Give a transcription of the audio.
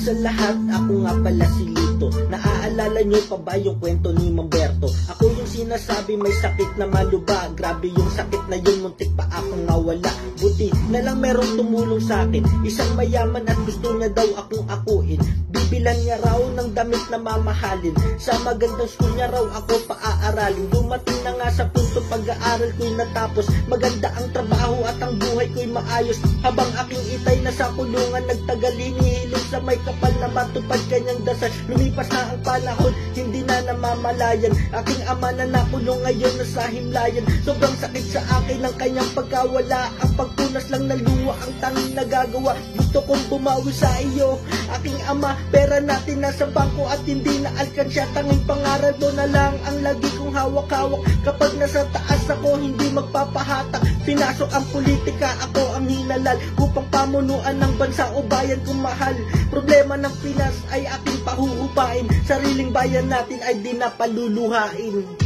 sa lahat, ako nga pala si Lito. Naaalala nyo pa ba yung kwento ni Mamberto? Ako yung sinasabi may sakit na maluba. Grabe yung sakit na yun, muntik pa akong mawala. Buti na lang merong tumulong sa akin, isang mayaman at gusto niya daw akong akuin. Bibilan niya raw ng damit na mamahalin, sa magandang school niya raw ako paaaralin. Dumating na nga sa punto pag-aaral ko'y natapos, maganda ang trabaho at ang buhay ko'y maayos. Habang aking itay na sa kulungan nagtagal, hinihiling sa may kapal na matupad kanyang dasal. Lumipas na ang panahon, hindi na namamalayan, aking ama na nakulong ngayon na sa himlayan. Sobrang sakit sa akin ng kanyang pagkawala, ang pagpunas lang ng luha ang tanging nagagawa. Gusto kong bumawi sa iyo, aking ama, pera natin nasa bangko at hindi na alkansya. Tanging pangarap mo na lang ang lagi kong hawak-hawak. Kapag nasa taas ako, hindi magpapahatak. Pinasok ang politika, ako ang hinalal upang pamunuan ng bansa o bayan kong mahal. Problema ng Pinas ay aking pahuhupain, sariling bayan natin ay di napaluluhain.